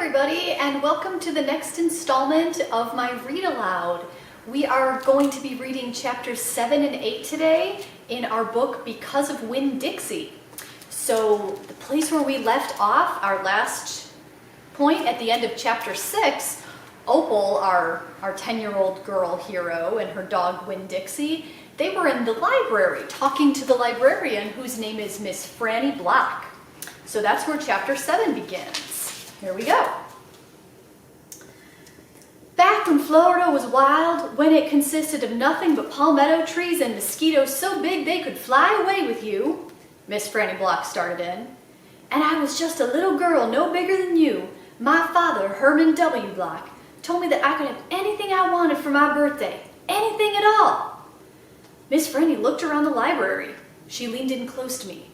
everybody, and welcome to the next installment of my Read Aloud. We are going to be reading chapters 7 and 8 today in our book Because of Winn-Dixie. So the place where we left off, our last point at the end of chapter 6, Opal, our 10-year-old girl hero, and her dog Winn-Dixie, they were in the library talking to the librarian whose name is Miss Franny Black. So that's where chapter 7 begins. Here we go. Back when Florida was wild, when it consisted of nothing but palmetto trees and mosquitoes so big they could fly away with you, Miss Franny Black started in, and I was just a little girl no bigger than you, my father, Herman W. Black, told me that I could have anything I wanted for my birthday, anything at all. Miss Franny looked around the library. She leaned in close to me.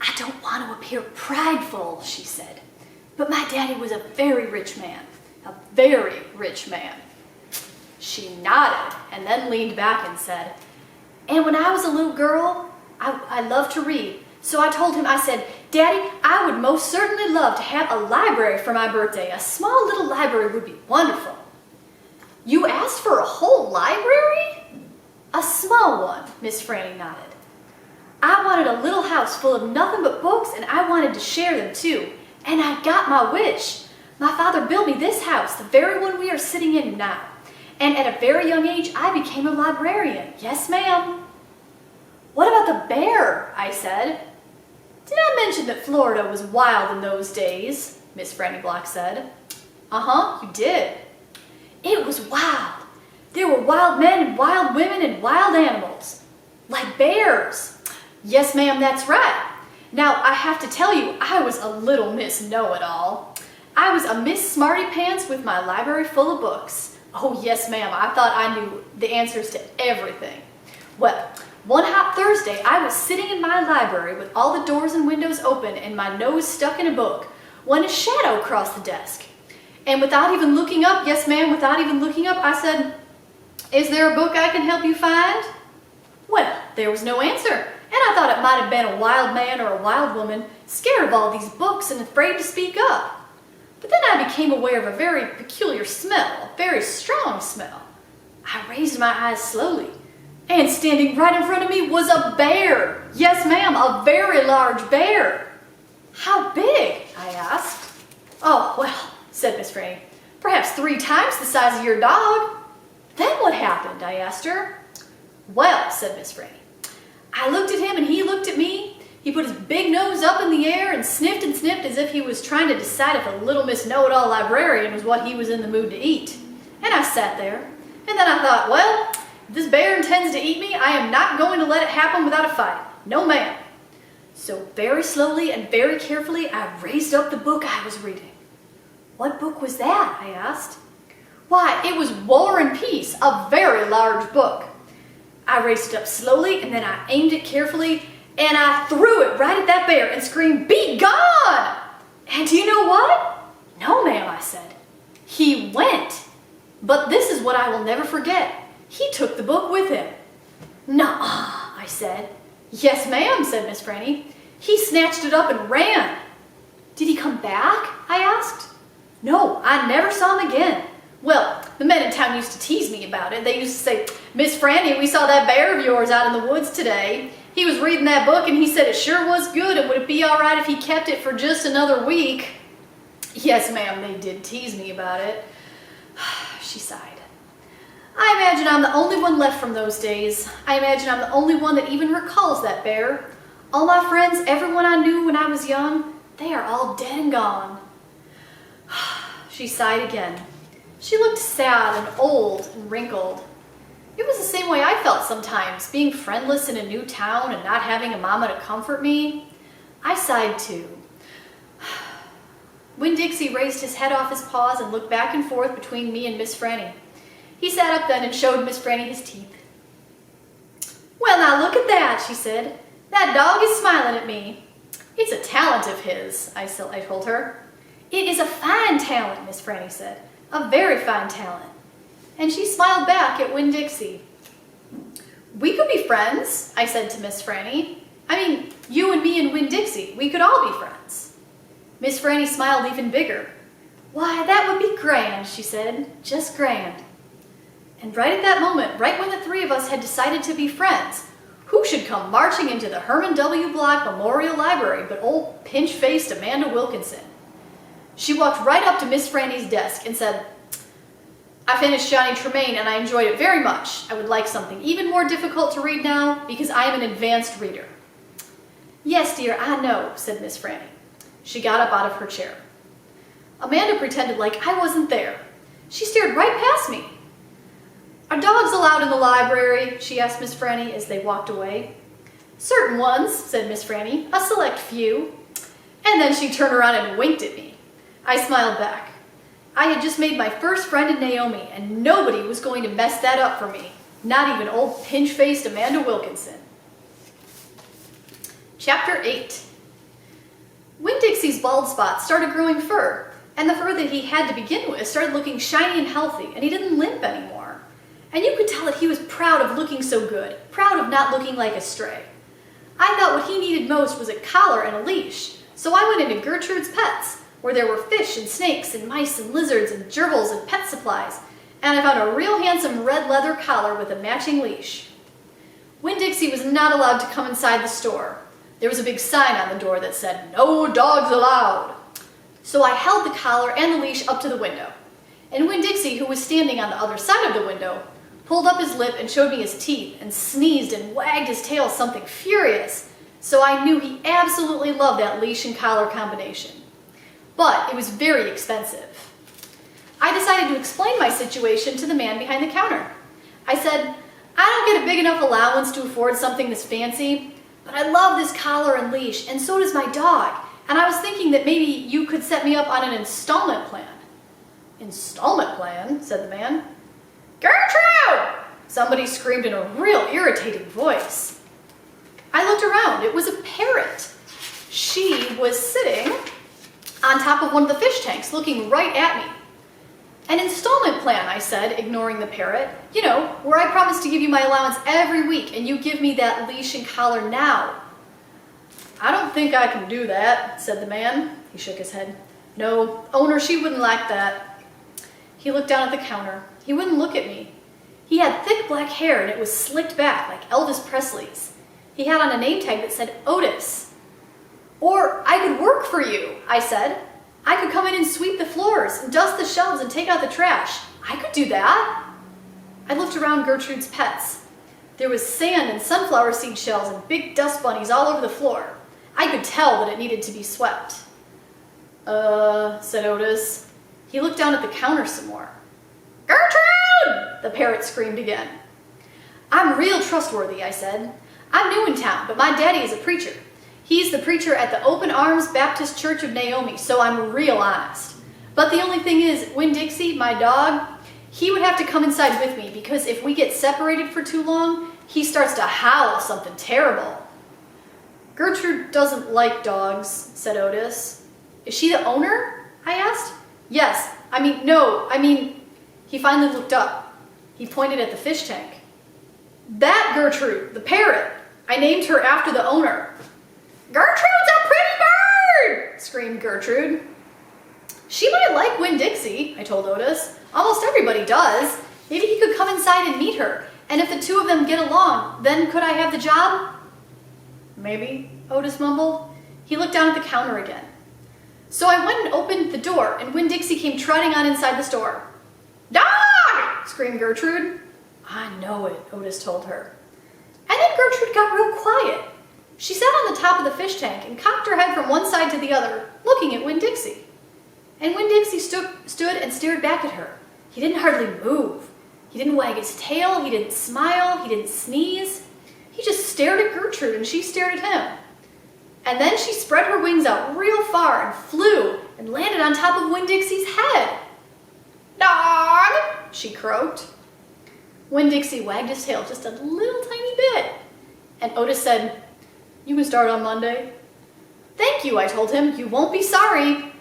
I don't want to appear prideful, she said, but my daddy was a very rich man, a very rich man. She nodded and then leaned back and said, and when I was a little girl, I loved to read. So I told him, I said, Daddy, I would most certainly love to have a library for my birthday. A small little library would be wonderful. You asked for a whole library? A small one, Miss Franny nodded. I wanted a little house full of nothing but books, and I wanted to share them too. And I got my wish. My father built me this house, the very one we are sitting in now. And at a very young age, I became a librarian. Yes, ma'am. What about the bear? I said. Did I mention that Florida was wild in those days? Miss Franny Black said. Uh-huh, you did. It was wild. There were wild men and wild women and wild animals. Like bears. Yes, ma'am, that's right. Now, I have to tell you, I was a little Miss Know-It-All. I was a Miss Smarty Pants with my library full of books. Oh, yes, ma'am, I thought I knew the answers to everything. Well, one hot Thursday, I was sitting in my library with all the doors and windows open and my nose stuck in a book when a shadow crossed the desk. And without even looking up, yes, ma'am, without even looking up, I said, is there a book I can help you find? Well, there was no answer. And I thought it might have been a wild man or a wild woman, scared of all these books and afraid to speak up. But then I became aware of a very peculiar smell, a very strong smell. I raised my eyes slowly, and standing right in front of me was a bear. Yes, ma'am, a very large bear. How big? I asked. Oh, well, said Miss Franny, perhaps 3 times the size of your dog. Then what happened? I asked her. Well, said Miss Franny, I looked at him and he looked at me. He put his big nose up in the air and sniffed as if he was trying to decide if a little Miss Know-It-All librarian was what he was in the mood to eat. And I sat there, and then I thought, well, if this bear intends to eat me, I am not going to let it happen without a fight. No, ma'am. So very slowly and very carefully, I raised up the book I was reading. What book was that? I asked. Why, it was War and Peace, a very large book. I raised it up slowly, and then I aimed it carefully, and I threw it right at that bear and screamed, "Be gone!" And do you know what? No, ma'am, I said. He went. But this is what I will never forget. He took the book with him. Nuh-uh, I said. Yes, ma'am, said Miss Franny. He snatched it up and ran. Did he come back? I asked. No, I never saw him again. Well, the men in town used to tease me about it. They used to say, Miss Franny, we saw that bear of yours out in the woods today. He was reading that book and he said it sure was good and would it be all right if he kept it for just another week? Yes, ma'am, they did tease me about it. She sighed. I imagine I'm the only one left from those days. I imagine I'm the only one that even recalls that bear. All my friends, everyone I knew when I was young, they are all dead and gone. She sighed again. She looked sad and old and wrinkled. It was the same way I felt sometimes, being friendless in a new town and not having a mama to comfort me. I sighed too. Winn-Dixie raised his head off his paws and looked back and forth between me and Miss Franny. He sat up then and showed Miss Franny his teeth. Well, now look at that, she said. That dog is smiling at me. It's a talent of his, I told her. It is a fine talent, Miss Franny said. A very fine talent. And she smiled back at Winn-Dixie. We could be friends, I said to Miss Franny. I mean, you and me and Winn-Dixie, we could all be friends. Miss Franny smiled even bigger. "Why, that would be grand," she said, "just grand." And right at that moment, right when the three of us had decided to be friends, who should come marching into the Herman W. Block Memorial Library but old pinch-faced Amanda Wilkinson. She walked right up to Miss Franny's desk and said, "I finished Johnny Tremaine and I enjoyed it very much. I would like something even more difficult to read now because I am an advanced reader." "Yes, dear, I know," said Miss Franny. She got up out of her chair. Amanda pretended like I wasn't there. She stared right past me. "Are dogs allowed in the library?" she asked Miss Franny as they walked away. "Certain ones," said Miss Franny, "a select few." And then she turned around and winked at me. I smiled back. I had just made my first friend in Naomi, and nobody was going to mess that up for me, not even old pinch-faced Amanda Wilkinson. Chapter 8. Winn-Dixie's bald spot started growing fur, and the fur that he had to begin with started looking shiny and healthy, and he didn't limp anymore. And you could tell that he was proud of looking so good, proud of not looking like a stray. I thought what he needed most was a collar and a leash, so I went into Gertrude's Pets, where there were fish and snakes and mice and lizards and gerbils and pet supplies, and I found a real handsome red leather collar with a matching leash. Winn-Dixie was not allowed to come inside the store. There was a big sign on the door that said, "No dogs allowed." So I held the collar and the leash up to the window, and Winn-Dixie, who was standing on the other side of the window, pulled up his lip and showed me his teeth and sneezed and wagged his tail something furious, so I knew he absolutely loved that leash and collar combination. But it was very expensive. I decided to explain my situation to the man behind the counter. I said, "I don't get a big enough allowance to afford something this fancy, but I love this collar and leash, and so does my dog, and I was thinking that maybe you could set me up on an installment plan." "Installment plan?" said the man. "Gertrude!" somebody screamed in a real irritating voice. I looked around. It was a parrot. She was sitting on top of one of the fish tanks, looking right at me. "An installment plan," I said, ignoring the parrot. "You know, where I promise to give you my allowance every week, and you give me that leash and collar now." "I don't think I can do that," said the man. He shook his head. "No, owner, she wouldn't like that." He looked down at the counter. He wouldn't look at me. He had thick black hair, and it was slicked back like Elvis Presley's. He had on a name tag that said Otis. "Or I could work for you," I said. "I could come in and sweep the floors and dust the shelves and take out the trash. I could do that." I looked around Gertrude's Pets. There was sand and sunflower seed shells and big dust bunnies all over the floor. I could tell that it needed to be swept. Said Otis. He looked down at the counter some more. "Gertrude!" the parrot screamed again. "I'm real trustworthy," I said. "I'm new in town, but my daddy is a preacher. He's the preacher at the Open Arms Baptist Church of Naomi, so I'm real honest. But the only thing is, Winn-Dixie, my dog, he would have to come inside with me because if we get separated for too long, he starts to howl something terrible." "Gertrude doesn't like dogs," said Otis. "Is she the owner?" I asked. "Yes, no, he finally looked up. He pointed at the fish tank. "That Gertrude, the parrot. I named her after the owner." "Gertrude's a pretty bird!" screamed Gertrude. "She might like Winn-Dixie," I told Otis. "Almost everybody does. Maybe he could come inside and meet her, and if the two of them get along, then could I have the job?" "Maybe," Otis mumbled. He looked down at the counter again. So I went and opened the door, and Winn-Dixie came trotting on inside the store. "Dog!" screamed Gertrude. "I know it," Otis told her. And then Gertrude got real quiet. She sat on the top of the fish tank and cocked her head from one side to the other, looking at Winn-Dixie. And Winn-Dixie stood and stared back at her. He didn't hardly move. He didn't wag his tail, he didn't smile, he didn't sneeze. He just stared at Gertrude and she stared at him. And then she spread her wings out real far and flew and landed on top of Winn-Dixie's head. "Dog!" she croaked. Winn-Dixie wagged his tail just a little tiny bit. And Otis said, "You can start on Monday." "Thank you," I told him. "You won't be sorry."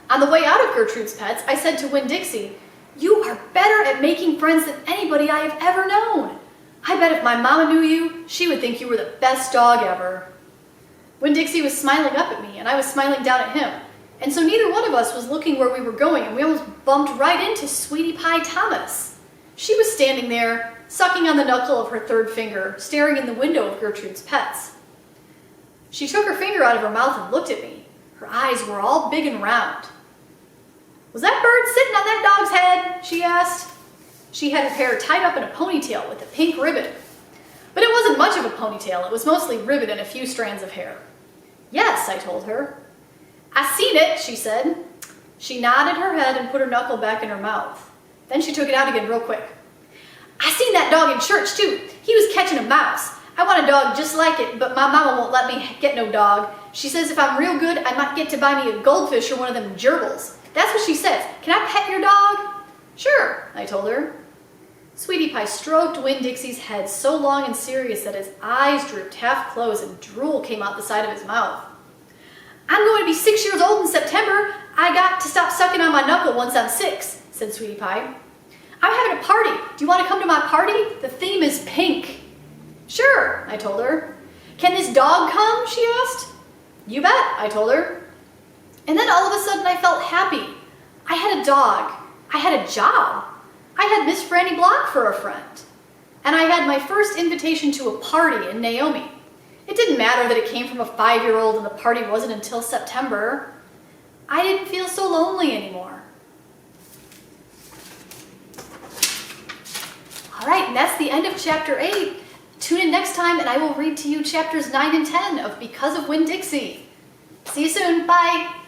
On the way out of Gertrude's Pets, I said to Winn-Dixie, "You are better at making friends than anybody I have ever known. I bet if my mama knew you, she would think you were the best dog ever." Winn-Dixie was smiling up at me, and I was smiling down at him, And so neither one of us was looking where we were going, and we almost bumped right into Sweetie Pie Thomas. She was standing there, sucking on the knuckle of her third finger, staring in the window of Gertrude's Pets. She took her finger out of her mouth and looked at me. Her eyes were all big and round. "Was that bird sitting on that dog's head?" she asked. She had her hair tied up in a ponytail with a pink ribbon. But it wasn't much of a ponytail. It was mostly ribbon and a few strands of hair. "Yes," I told her. "I seen it," she said. She nodded her head and put her knuckle back in her mouth. Then she took it out again real quick. "I seen that dog in church too. He was catching a mouse. I want a dog just like it, but my mama won't let me get no dog. She says if I'm real good, I might get to buy me a goldfish or one of them gerbils. That's what she says. Can I pet your dog?" "Sure," I told her. Sweetie Pie stroked Winn-Dixie's head so long and serious that his eyes drooped half closed and drool came out the side of his mouth. "I'm going to be 6 years old in September. I got to stop sucking on my knuckle once I'm 6, said Sweetie Pie. "I'm having a party. Do you want to come to my party? The theme is pink." "Sure," I told her. "Can this dog come?" she asked. "You bet," I told her. And then all of a sudden I felt happy. I had a dog. I had a job. I had Miss Franny Block for a friend. And I had my first invitation to a party in Naomi. It didn't matter that it came from a 5-year-old and the party wasn't until September. I didn't feel so lonely anymore. All right, and that's the end of chapter 8. Tune in next time and I will read to you chapters 9 and 10 of Because of Winn-Dixie. See you soon. Bye.